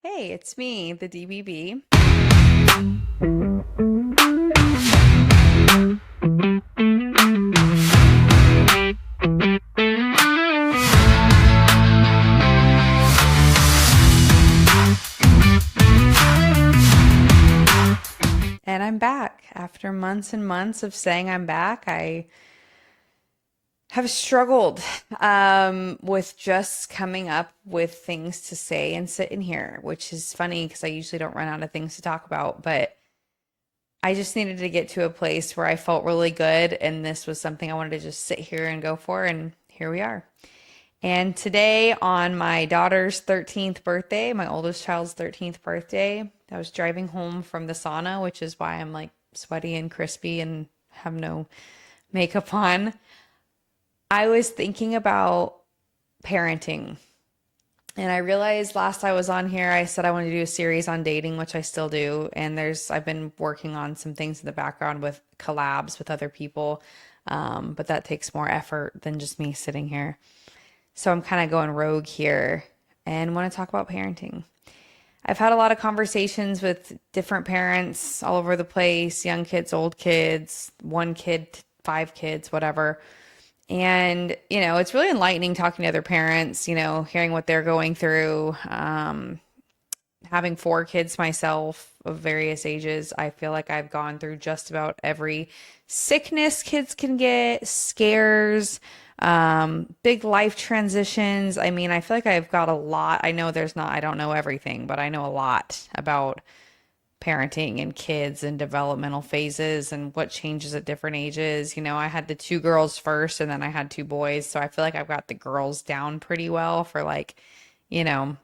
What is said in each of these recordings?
Hey, it's me, the DBB. And I'm back. After months and months of saying I'm back, I have struggled with just coming up with things to say and sit in here, which is funny because I usually don't run out of things to talk about. But I just needed to get to a place where I felt really good. And this was something I wanted to just sit here and go for. And here we are. And today, on my daughter's 13th birthday, my oldest child's 13th birthday, I was driving home from the sauna, which is why I'm like sweaty and crispy and have no makeup on. I was thinking about parenting. And I realized last I was on here, I said I wanted to do a series on dating, which I still do. And I've been working on some things in the background with collabs with other people. But that takes more effort than just me sitting here. So I'm kind of going rogue here and want to talk about parenting. I've had a lot of conversations with different parents all over the place, young kids, old kids, one kid, five kids, whatever. And, it's really enlightening talking to other parents, hearing what they're going through. Having four kids myself of various ages, I feel like I've gone through just about every sickness kids can get, scares, big life transitions. I mean, I feel like I've got a lot. I don't know everything, but I know a lot about parenting and kids and developmental phases and what changes at different ages. I had the two girls first and then I had two boys. So I feel like I've got the girls down pretty well for like, you know,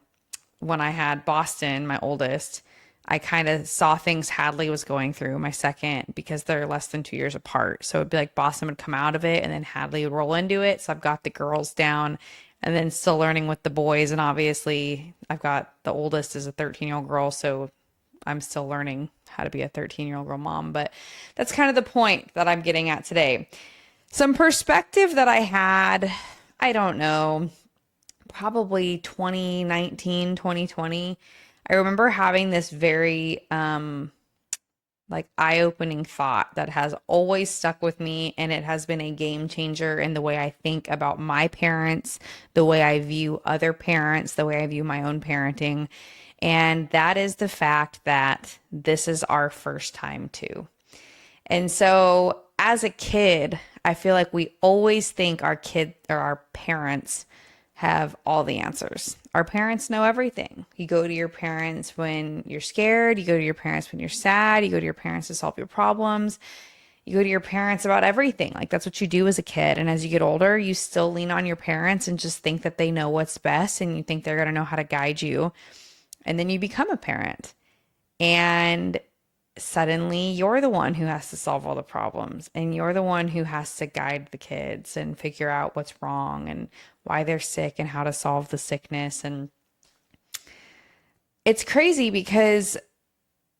when I had Boston, my oldest, I kind of saw things Hadley was going through, my second, because they're less than 2 years apart. So it'd be like Boston would come out of it and then Hadley would roll into it. So I've got the girls down and then still learning with the boys. And obviously, I've got the oldest is a 13-year-old girl. So I'm still learning how to be a 13-year-old girl mom. But that's kind of the point that I'm getting at today. Some perspective that I had, I don't know, probably 2019, 2020. I remember having this very like eye-opening thought that has always stuck with me, and it has been a game changer in the way I think about my parents, the way I view other parents, the way I view my own parenting. And that is the fact that this is our first time too. And so as a kid, I feel like we always think our kid or our parents have all the answers. Our parents know everything. You go to your parents when you're scared, you go to your parents when you're sad, you go to your parents to solve your problems. You go to your parents about everything. Like that's what you do as a kid. And as you get older, you still lean on your parents and just think that they know what's best and you think they're going to know how to guide you. And then you become a parent. And suddenly you're the one who has to solve all the problems and you're the one who has to guide the kids and figure out what's wrong and why they're sick and how to solve the sickness. And it's crazy because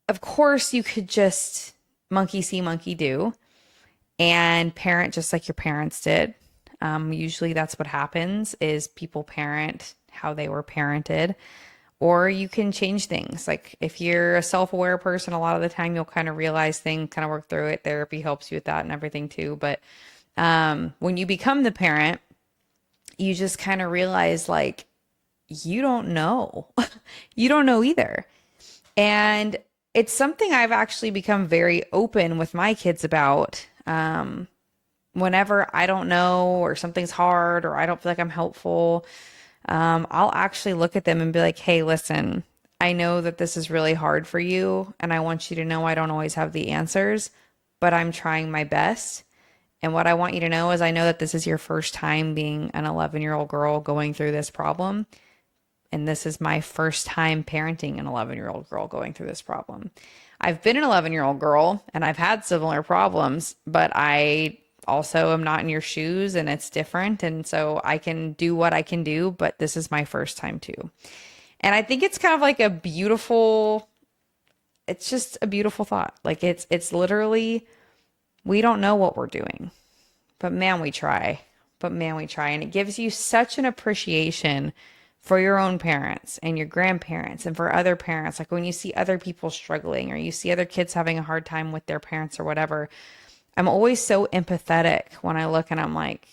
of course you could just monkey see monkey do and parent just like your parents did. Usually that's what happens is people parent how they were parented, or you can change things. Like if you're a self-aware person, a lot of the time you'll kind of realize things, kind of work through it. Therapy helps you with that and everything too. But when you become the parent, you just kind of realize like you don't know. You don't know either. And it's something I've actually become very open with my kids about. Whenever I don't know or something's hard or I don't feel like I'm helpful, I'll actually look at them and be like, hey, listen, I know that this is really hard for you, and I want you to know I don't always have the answers, but I'm trying my best. And what I want you to know is I know that this is your first time being an 11-year-old girl going through this problem. And this is my first time parenting an 11-year-old girl going through this problem. I've been an 11-year-old girl and I've had similar problems, but I also am not in your shoes and it's different. And so I can do what I can do, but this is my first time too. And I think it's kind of like it's just a beautiful thought. Like it's literally, we don't know what we're doing, but man, we try. But man, we try. And it gives you such an appreciation for your own parents and your grandparents and for other parents. Like when you see other people struggling or you see other kids having a hard time with their parents or whatever, I'm always so empathetic when I look and I'm like,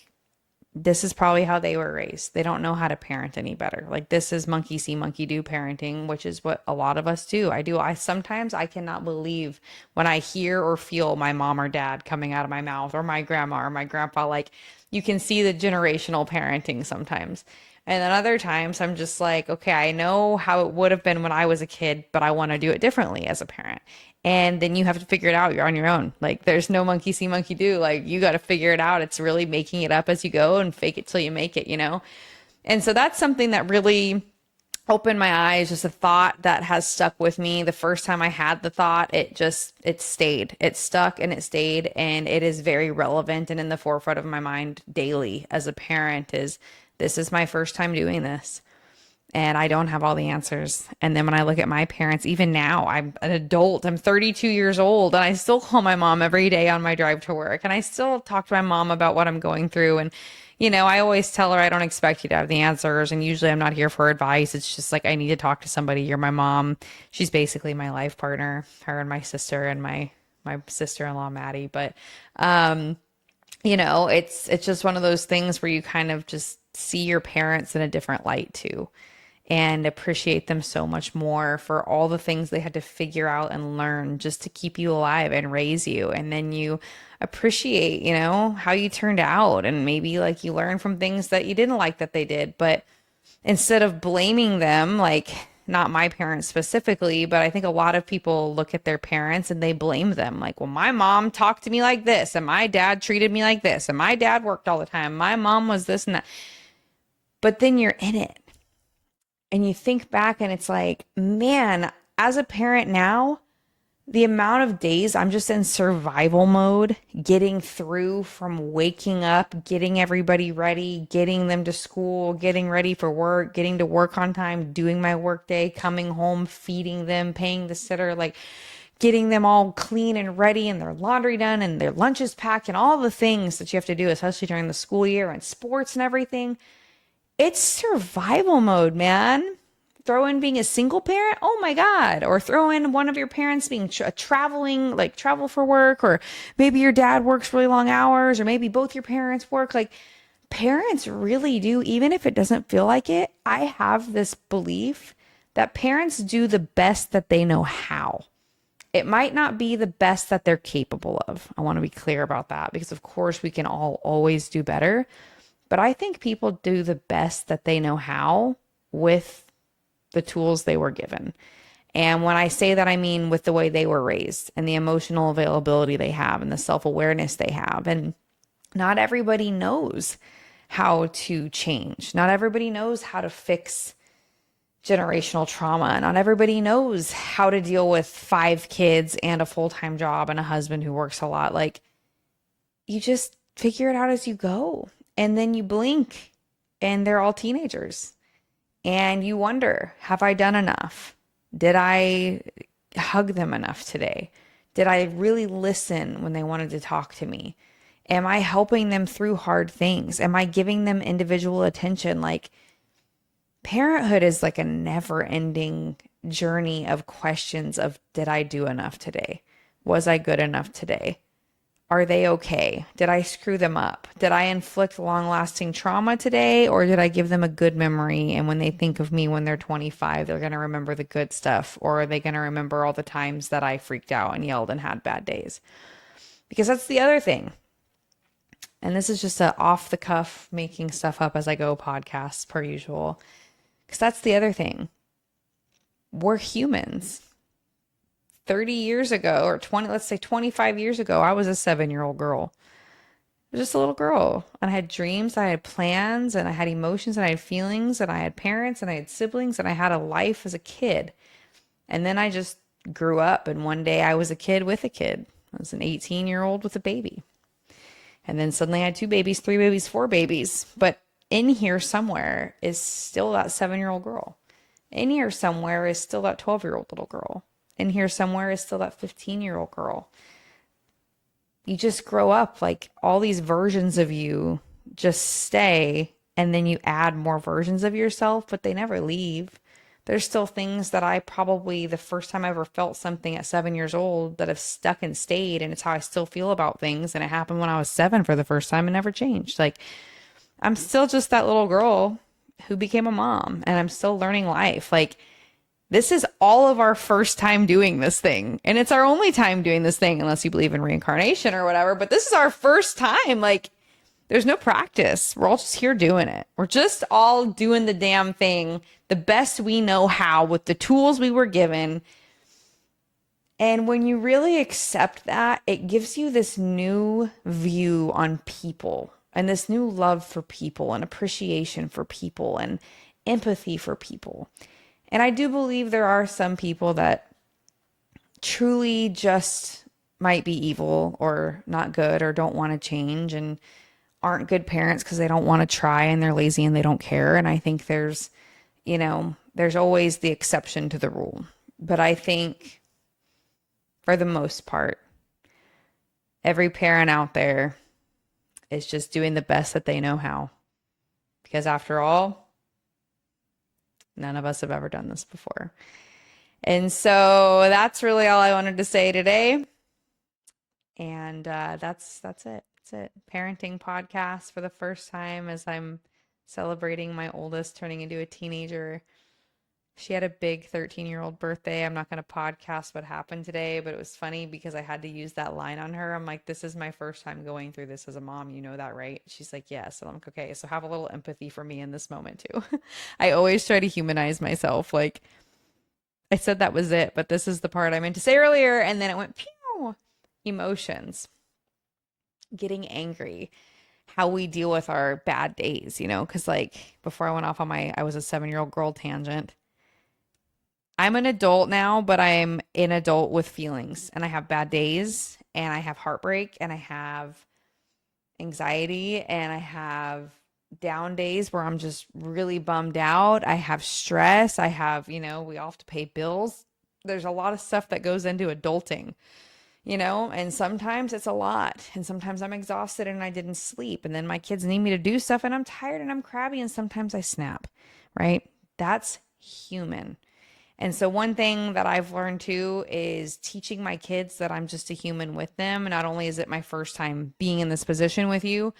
this is probably how they were raised. They don't know how to parent any better. Like this is monkey see, monkey do parenting, which is what a lot of us do. I sometimes I cannot believe when I hear or feel my mom or dad coming out of my mouth or my grandma or my grandpa. Like you can see the generational parenting sometimes. And then other times I'm just like, okay, I know how it would have been when I was a kid, but I want to do it differently as a parent. And then you have to figure it out. You're on your own. Like there's no monkey see, monkey do. Like you got to figure it out. It's really making it up as you go and fake it till you make it, you know? And so that's something that really opened my eyes, just a thought that has stuck with me. The first time I had the thought, it stayed. It stuck and it stayed, and it is very relevant and in the forefront of my mind daily as a parent is this is my first time doing this and I don't have all the answers. And then when I look at my parents, even now, I'm an adult, I'm 32 years old, and I still call my mom every day on my drive to work. And I still talk to my mom about what I'm going through. And, you know, I always tell her I don't expect you to have the answers. And usually I'm not here for advice. It's just like I need to talk to somebody. You're my mom. She's basically my life partner, her and my sister and my sister-in-law, Maddie. But you know, it's just one of those things where you kind of just see your parents in a different light too and appreciate them so much more for all the things they had to figure out and learn just to keep you alive and raise you. And then you appreciate, you know, how you turned out and maybe like you learn from things that you didn't like that they did, but instead of blaming them, like not my parents specifically, but I think a lot of people look at their parents and they blame them. Like, well, my mom talked to me like this, and my dad treated me like this, and my dad worked all the time. My mom was this and that. But then you're in it and you think back and it's like, man, as a parent now, the amount of days I'm just in survival mode, getting through from waking up, getting everybody ready, getting them to school, getting ready for work, getting to work on time, doing my work day, coming home, feeding them, paying the sitter, like getting them all clean and ready and their laundry done and their lunches packed and all the things that you have to do, especially during the school year and sports and everything. It's survival mode, man. Throw in being a single parent. Oh my God. Or throw in one of your parents being traveling, like travel for work, or maybe your dad works really long hours, or maybe both your parents work. Like parents really do, even if it doesn't feel like it. I have this belief that parents do the best that they know how. It might not be the best that they're capable of. I want to be clear about that because, of course, we can all always do better. But I think people do the best that they know how with the tools they were given. And when I say that, I mean with the way they were raised and the emotional availability they have and the self-awareness they have. And not everybody knows how to change. Not everybody knows how to fix generational trauma. Not everybody knows how to deal with 5 kids and a full-time job and a husband who works a lot. Like you just figure it out as you go. And then you blink and they're all teenagers. And you wonder, have I done enough? Did I hug them enough today? Did I really listen when they wanted to talk to me? Am I helping them through hard things? Am I giving them individual attention? Like parenthood is like a never-ending journey of questions of, did I do enough today? Was I good enough today? Are they okay? Did I screw them up? Did I inflict long-lasting trauma today, or did I give them a good memory? And when they think of me when they're 25, they're going to remember the good stuff, or are they going to remember all the times that I freaked out and yelled and had bad days? Because that's the other thing. And this is just a off the cuff, making stuff up as I go podcast per usual. Because that's the other thing. We're humans. 30 years ago or 20, let's say 25 years ago, I was a 7-year-old girl. I was just a little girl. And I had dreams, I had plans, and I had emotions, and I had feelings, and I had parents, and I had siblings, and I had a life as a kid. And then I just grew up, and one day I was a kid with a kid. I was an 18-year-old with a baby. And then suddenly I had 2 babies, 3 babies, 4 babies. But in here somewhere is still that 7-year-old girl. In here somewhere is still that 12-year-old little girl. In here somewhere is still that 15-year-old girl. You just grow up, like all these versions of you just stay, and then you add more versions of yourself, but they never leave. There's still things that I probably the first time I ever felt something at 7 years old that have stuck and stayed, and it's how I still feel about things. And it happened when I was seven for the first time and never changed. Like, I'm still just that little girl who became a mom, and I'm still learning life. Like, this is all of our first time doing this thing. And it's our only time doing this thing, unless you believe in reincarnation or whatever. But this is our first time. Like, there's no practice. We're all just here doing it. We're just all doing the damn thing the best we know how with the tools we were given. And when you really accept that, it gives you this new view on people and this new love for people and appreciation for people and empathy for people. And I do believe there are some people that truly just might be evil or not good or don't want to change and aren't good parents because they don't want to try and they're lazy and they don't care. And I think there's always the exception to the rule. But I think for the most part, every parent out there is just doing the best that they know how. Because after all, none of us have ever done this before. And so that's really all I wanted to say today. And that's it. That's it. Parenting podcast for the first time as I'm celebrating my oldest turning into a teenager. She had a big 13-year-old birthday. I'm not going to podcast what happened today, but it was funny because I had to use that line on her. I'm like, this is my first time going through this as a mom. You know that, right? She's like, yes. And I'm like, okay, so have a little empathy for me in this moment too. I always try to humanize myself. Like, I said that was it, but this is the part I meant to say earlier. And then it went, pew, emotions, getting angry, how we deal with our bad days, because like before I went off on I was a 7-year-old girl tangent. I'm an adult now, but I'm an adult with feelings and I have bad days and I have heartbreak and I have anxiety and I have down days where I'm just really bummed out. I have stress. I have, we all have to pay bills. There's a lot of stuff that goes into adulting, and sometimes it's a lot. And sometimes I'm exhausted and I didn't sleep. And then my kids need me to do stuff and I'm tired and I'm crabby and sometimes I snap, right? That's human. And so one thing that I've learned too is teaching my kids that I'm just a human with them. Not only is it my first time being in this position with you,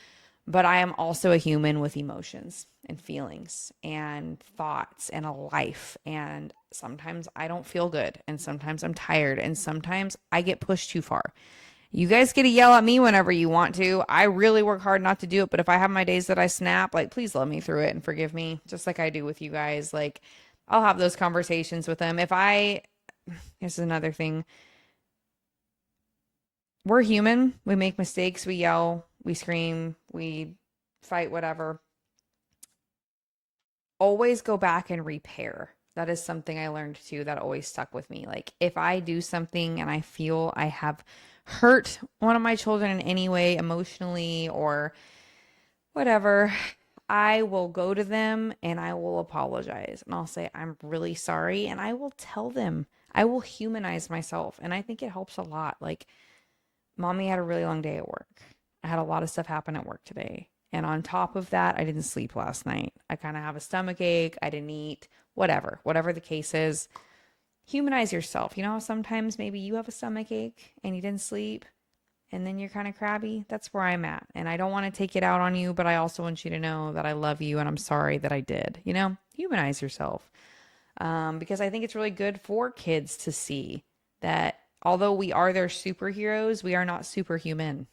but I am also a human with emotions and feelings and thoughts and a life. And sometimes I don't feel good. And sometimes I'm tired. And sometimes I get pushed too far. You guys get to yell at me whenever you want to. I really work hard not to do it. But if I have my days that I snap, like, please love me through it and forgive me, just like I do with you guys. Like, I'll have those conversations with them. Here's another thing. We're human. We make mistakes. We yell. We scream. We fight, whatever. Always go back and repair. That is something I learned too that always stuck with me. Like, if I do something and I feel I have hurt one of my children in any way, emotionally or whatever, I will go to them and I will apologize and I'll say, I'm really sorry. And I will tell them, I will humanize myself. And I think it helps a lot. Like, mommy had a really long day at work. I had a lot of stuff happen at work today. And on top of that, I didn't sleep last night. I kind of have a stomach ache. I didn't eat, whatever the case is. Humanize yourself. You know, sometimes maybe you have a stomach ache and you didn't sleep and then you're kind of crabby. That's where I'm at. And I don't want to take it out on you, but I also want you to know that I love you and I'm sorry that I did. Humanize yourself. Because I think it's really good for kids to see that although we are their superheroes, we are not superhuman.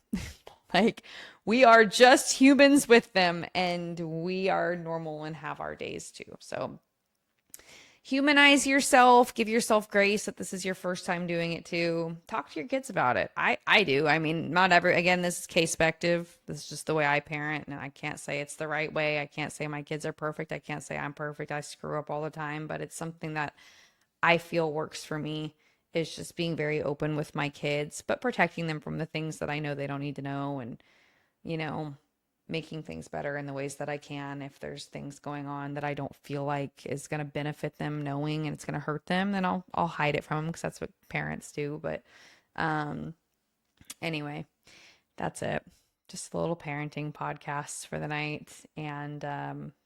Like, we are just humans with them and we are normal and have our days too. So humanize yourself, give yourself grace that this is your first time doing it too. Talk to your kids about it. I do. I mean, not every, again, this is case spective. This is just the way I parent, and I can't say it's the right way. I can't say my kids are perfect. I can't say I'm perfect. I screw up all the time, but it's something that I feel works for me, is just being very open with my kids, but protecting them from the things that I know they don't need to know, and, you know, making things better in the ways that I can. If there's things going on that I don't feel like is going to benefit them knowing and it's going to hurt them, then I'll hide it from them because that's what parents do. But anyway, that's it. just a little parenting podcast for the night. And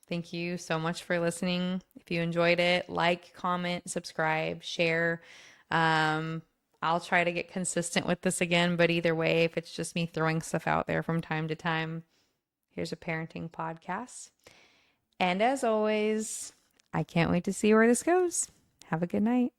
thank you so much for listening. If you enjoyed it, like, comment, subscribe, share. Um, I'll try to get consistent with this again, but either way, if it's just me throwing stuff out there from time to time, here's a parenting podcast. And as always, I can't wait to see where this goes. Have a good night.